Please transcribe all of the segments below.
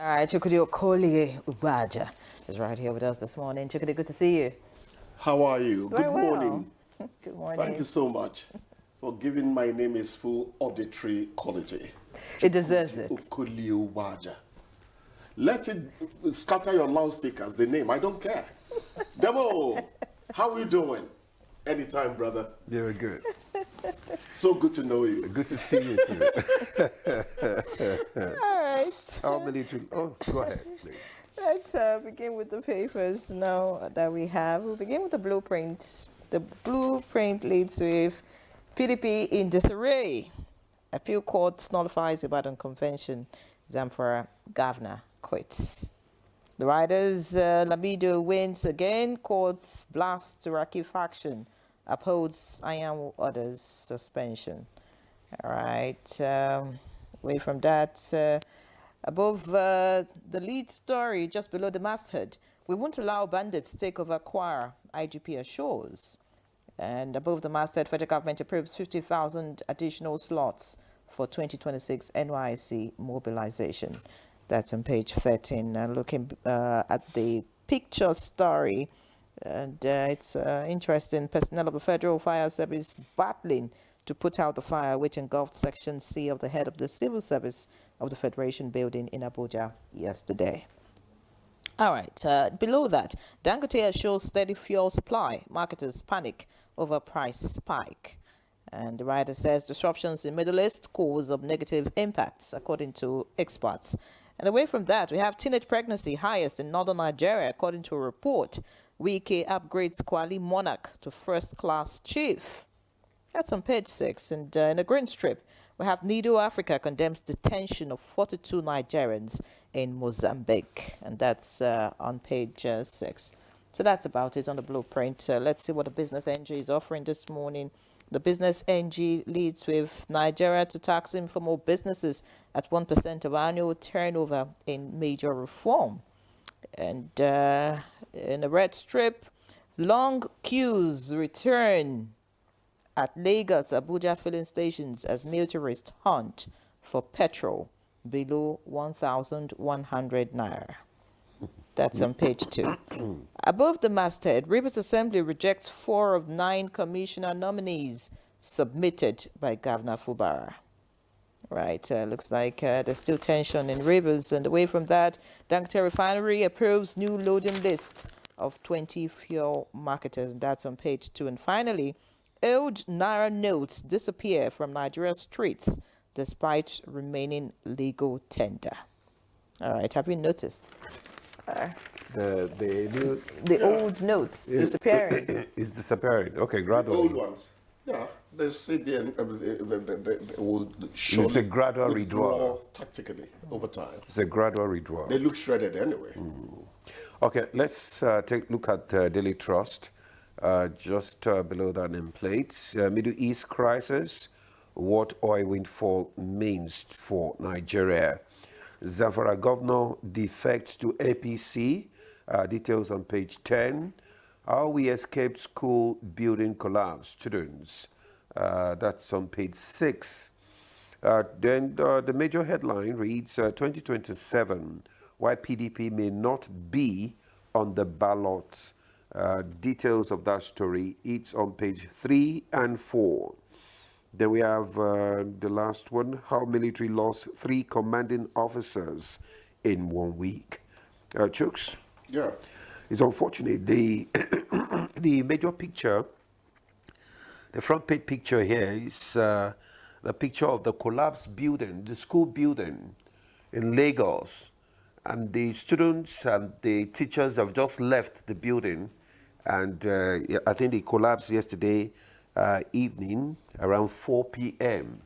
All right, Chukwudi Okolie Ubaja is right here with us this morning. Chukwudi, good to see you. How are you? Very Good morning. Well. Good morning. Thank you so much for giving my name its full auditory quality. It deserves it. Okolie Ubaja. Let it scatter your loudspeakers, the name. I don't care. Demo, how are you doing? Anytime, brother. Very good. So good to know you. Good to see you too. All right. How many? Oh, go ahead, please. Let's begin with the papers now that we have. We'll begin with the blueprint. The blueprint leads with PDP in disarray. Appeal court nullifies Ibadan Convention. Zamfara governor quits. The riders, Lamido wins again. Courts blast Iraqi faction. Upholds Ayamu orders suspension. All right. Away from that, above the lead story, just below the masthead, we won't allow bandits take over Kwara, IGP assures. And above the masthead, federal government approves 50,000 additional slots for 2026 NYC mobilization. That's on page 13. Looking at the picture story, and it's interesting. Personnel of the Federal Fire Service battling to put out the fire which engulfed Section C of the head of the Civil Service of the Federation building in Abuja yesterday. All right, below that, Dangote assures steady fuel supply. Marketers panic over price spike. And the writer says disruptions in Middle East cause of negative impacts, according to experts. And away from that, we have teenage pregnancy highest in northern Nigeria, according to a report. Wike upgrades Kwali Monarch to first-class chief. That's on page 6. And in a green strip, we have Nido Africa condemns detention of 42 Nigerians in Mozambique. And that's on page 6. So that's about it on the blueprint. Let's see what the Business NG is offering this morning. The Business NG leads with Nigeria to tax informal businesses at 1% of annual turnover in major reform. And in a red strip, long queues return at Lagos, Abuja filling stations as motorists hunt for petrol below 1,100 naira. That's on page 2. Above the masthead, Rivers Assembly rejects 4 of 9 commissioner nominees submitted by Governor Fubara. Right, looks like there's still tension in Rivers. And away from that, Dangote Refinery approves new loading list of 20 fuel marketers. That's on page 2. And finally, old Naira notes disappear from Nigeria's streets despite remaining legal tender. All right, have you noticed? The old notes disappearing. Is disappearing. Okay, The gradually. old ones. Yeah, the CBN will surely It's a gradual withdrawal. tactically over time. It's a gradual withdrawal. They look shredded anyway. Okay, let's take a look at Daily Trust. Just below that nameplate, Middle East crisis, what oil windfall means for Nigeria. Zamfara governor defects to APC, details on page 10. How we escaped school building collapse, students, that's on page 6. Then the major headline reads 2027, why PDP may not be on the ballot. Details of that story, it's on page 3 and 4. Then we have the last one, how military lost 3 commanding officers in 1 week. Chooks? Yeah. It's unfortunate. The major picture, the front page picture here is the picture of the collapsed building, the school building in Lagos. And the students and the teachers have just left the building. And I think it collapsed yesterday evening around 4 p.m.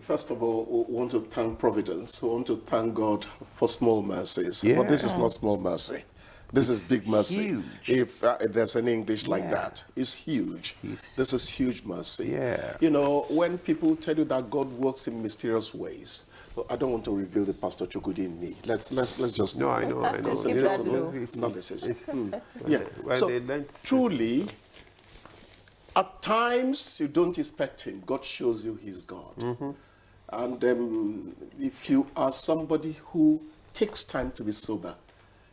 First of all, we want to thank Providence. We want to thank God for small mercies. Yeah. But this is not small mercy. This is big mercy. Huge. If there's any English like that, it's huge. This is huge mercy. Yeah. You know, when people tell you that God works in mysterious ways, I don't want to reveal the Pastor Chukwudi in me. Let's just No, I know. It's a Keep that little low. analysis. Yeah. When So they learned- truly, at times you don't expect him. God shows you he's God. And if you are somebody who takes time to be sober,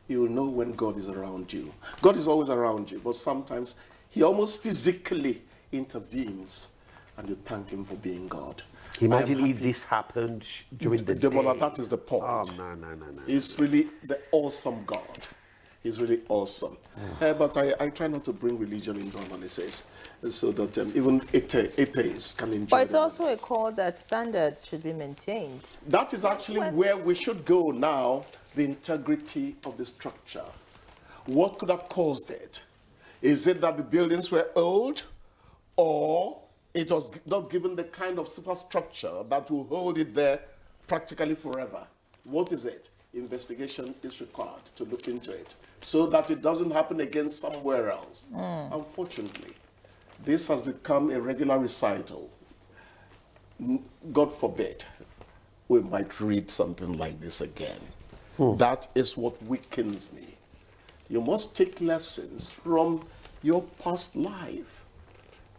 you will know when God is around you. God is always around you, but sometimes he almost physically intervenes, and you thank him for being God. Imagine if this happened during the day. That is the point. Oh, no. He's really the awesome God. He's really awesome. But I try not to bring religion into analysis so that even atheists can enjoy. But it's also a call that standards should be maintained. That is actually where we should go now, the integrity of the structure. What could have caused it? Is it that the buildings were old, or it was not given the kind of superstructure that will hold it there practically forever? What is it? Investigation is required to look into it so that it doesn't happen again somewhere else. Unfortunately, this has become a regular recital. God forbid we might read something like this again. That is what weakens me. You must take lessons from your past life.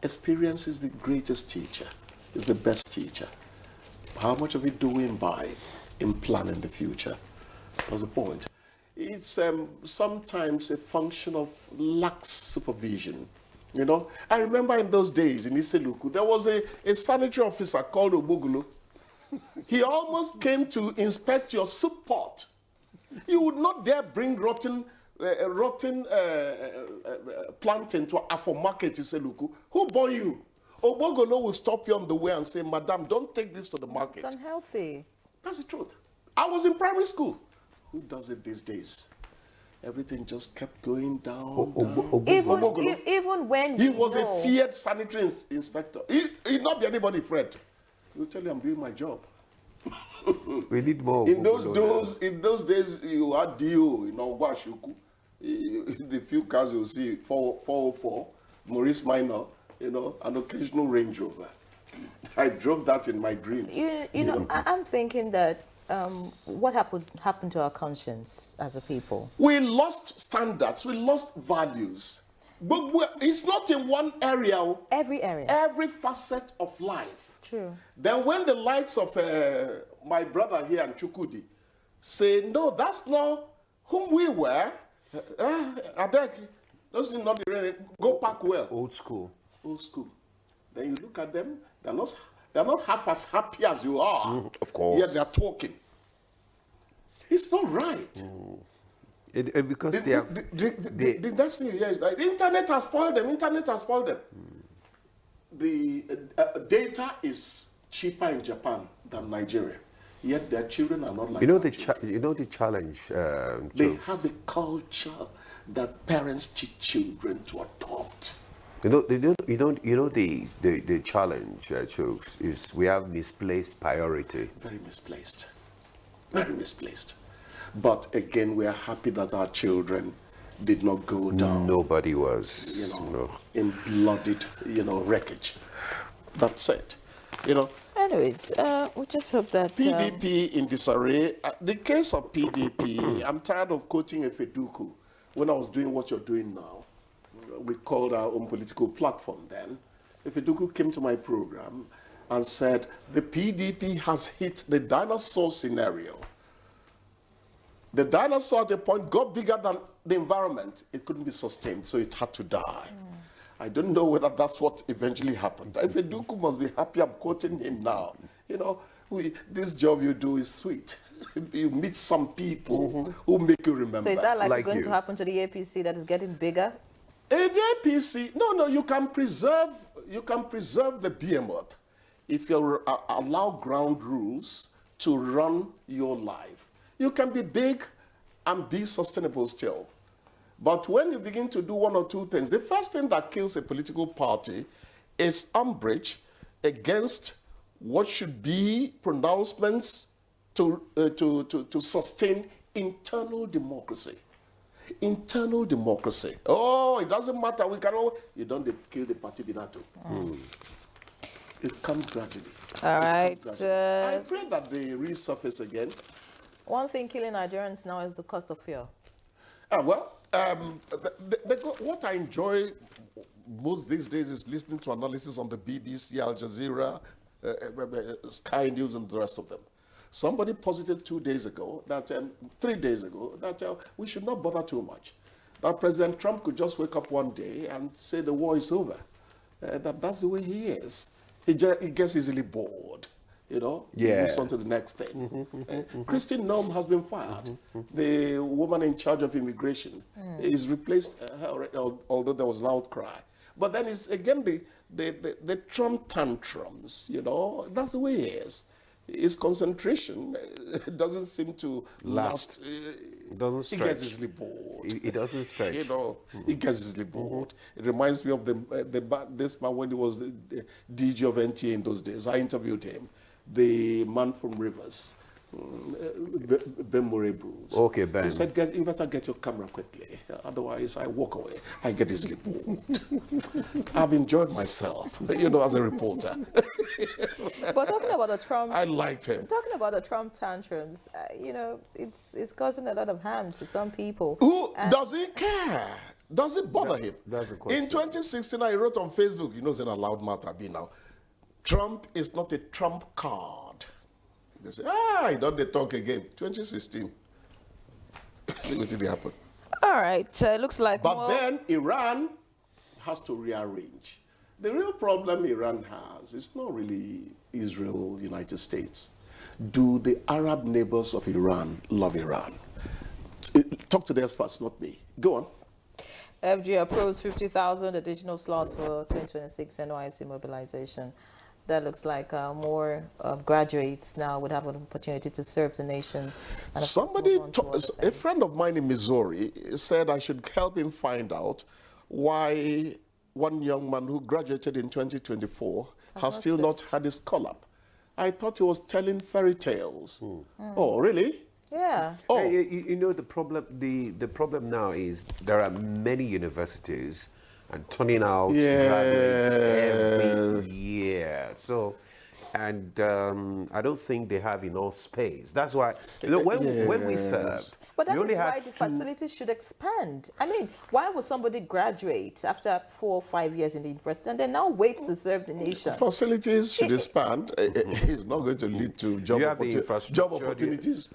Experience is the greatest teacher, is the best teacher. How much of it do we imbibe in planning the future? That's the point. It's sometimes a function of lax supervision. You know, I remember in those days in Iseluku, there was a sanitary officer called Obogulo. He almost came to inspect your soup pot. You would not dare bring rotten plantain to Afo market in Iseluku. Who bought you? Obogulo will stop you on the way and say, Madam, don't take this to the market. It's unhealthy. That's the truth. I was in primary school. Who does it these days? Everything just kept going down. Even when he was a feared sanitary inspector. He'd not be anybody, Fred. He'll tell you I'm doing my job. We need more. In those days, you had DO in Ogwashuku. The few cars you'll see, 404, Maurice Minor, you know, an occasional Range Rover. I drove that in my dreams. You know, I'm thinking that what happened to our conscience as a people? We lost standards, we lost values. But it's not in one area. Every area. Every facet of life. True. Then when the likes of my brother here and Chukudi say, no, that's not whom we were, I beg, those are not the go back well. Old school. Old school. Then you look at them, they're not half as happy as you are. Of course. Yet they're talking. It's not right. Because the next thing you hear is that the internet has spoiled them. Internet has spoiled them. The data is cheaper in Japan than Nigeria. Yet their children are not like you know the challenge. They have a culture that parents teach children to adopt. The challenge, Chooks, is we have misplaced priority. Very misplaced. Very misplaced. But again, we are happy that our children did not go down. Nobody was, in bloodied, wreckage. That's it. Anyways, we just hope that PDP in disarray. The case of PDP, I'm tired of quoting Efeduku. When I was doing what you're doing now, we called our own political platform then. Efeduku came to my program and said, the PDP has hit the dinosaur scenario. The dinosaur at a point got bigger than the environment. It couldn't be sustained, so it had to die. I don't know whether that's what eventually happened. Efeduku must be happy I'm quoting him now. This job you do is sweet. You meet some people who make you remember. So is that like going to happen to the APC that is getting bigger? The APC, no, you can preserve the behemoth if you allow ground rules to run your life. You can be big and be sustainable still. But when you begin to do one or two things, the first thing that kills a political party is umbrage against what should be pronouncements to sustain internal democracy. Internal democracy. Oh, it doesn't matter. You don't kill the party Binato. It comes gradually. All right. I pray that they resurface again. One thing killing Nigerians now is the cost of fuel. What I enjoy most these days is listening to analysis on the BBC, Al Jazeera, Sky News and the rest of them. Somebody posited 3 days ago, that we should not bother too much. That President Trump could just wake up one day and say the war is over. That's the way he is. He gets easily bored. He moves on to the next thing. Christine Noem has been fired. The woman in charge of immigration is replaced, although there was an outcry. But then it's again the Trump tantrums, that's the way he is. His concentration doesn't seem to last. It doesn't stretch. He gets easily bored. It doesn't stretch. He gets easily bored. It reminds me of this man when he was the DG of NTA in those days. I interviewed him, the man from Rivers, Ben Murray Bruce. Okay, Ben. He said, you better get your camera quickly, otherwise I walk away. I get easily bored. I've enjoyed myself, as a reporter. But talking about the Trump... I liked him. Talking about the Trump tantrums, it's causing a lot of harm to some people. Does he care? Does it bother him? That's the question. In 2016, I wrote on Facebook, it's an allowed matter now. Trump is not a trump card. They say, don't they talk again? 2016. See what did happen. All right, looks like then Iran has to rearrange. The real problem Iran has is not really Israel, United States. Do the Arab neighbors of Iran love Iran? Talk to the experts, not me. Go on. FG approves 50,000 additional slots for 2026 NYC mobilization. That looks like more graduates now would have an opportunity to serve the nation. And a friend of mine in Missouri said I should help him find out why one young man who graduated in 2024 has still not had his call-up. I thought he was telling fairy tales. Oh, really? Yeah. Oh, the problem now is there are many universities and turning out graduates every year. So, and I don't think they have enough space. That's why when we served, but that we is why the facilities should expand. I mean, why would somebody graduate after 4 or 5 years in the university and then now wait to serve the nation? Facilities should expand. It's not going to lead to job opportunities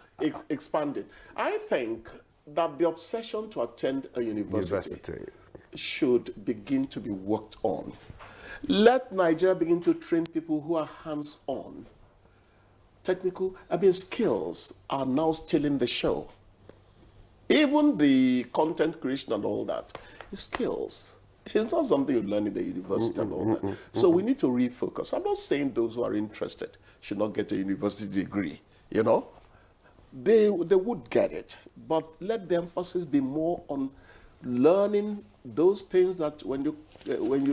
expanding. I think that the obsession to attend a university should begin to be worked on. Let Nigeria begin to train people who are hands-on. Skills are now stealing the show. Even the content creation and all that is skills. It's not something you learn in the university and all that. So we need to refocus. I'm not saying those who are interested should not get a university degree, They would get it, but let the emphasis be more on learning those things that when you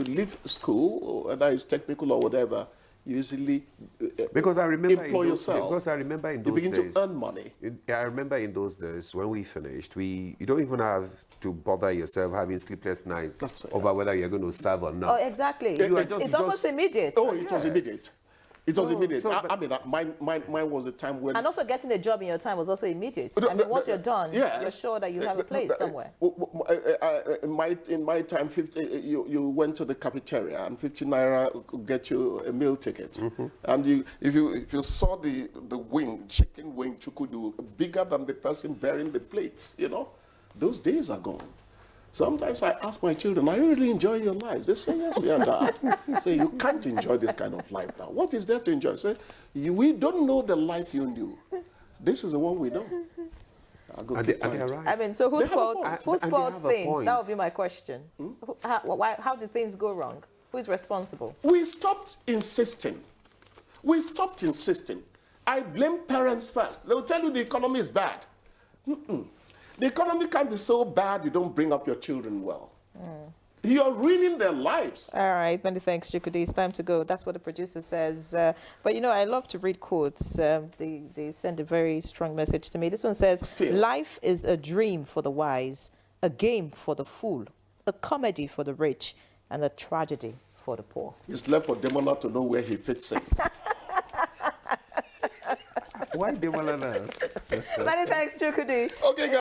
leave school, whether it's technical or whatever, you easily employ yourself. Because I remember in those days, you begin days, to earn money. I remember in those days when we finished, you don't even have to bother yourself having sleepless nights over whether you're going to serve or not. Oh, exactly. It's almost immediate. Oh, it was immediate. It was immediate. Mine was the time when... And also getting a job in your time was also immediate. Once you're done, you're sure that you have a place somewhere. In my time, you went to the cafeteria and 50 naira could get you a meal ticket. And if you saw the chicken wing chukudu, bigger than the person bearing the plates, those days are gone. Sometimes I ask my children, are you really enjoying your lives? They say, yes, we are, Dad. Say, you can't enjoy this kind of life now. What is there to enjoy? Say, we don't know the life you knew. This is the one we know. Right. So who spoiled things? That would be my question. How did things go wrong? Who is responsible? We stopped insisting. I blame parents first. They'll tell you the economy is bad. The economy can't be so bad you don't bring up your children well. You're ruining their lives. All right, many thanks, Chukudi. It's time to go. That's what the producer says. But I love to read quotes. They send a very strong message to me. This one says, life is a dream for the wise, a game for the fool, a comedy for the rich, and a tragedy for the poor. It's left for Demola to know where he fits in. Why Demola now? Many thanks, Chukudi. Okay, guys.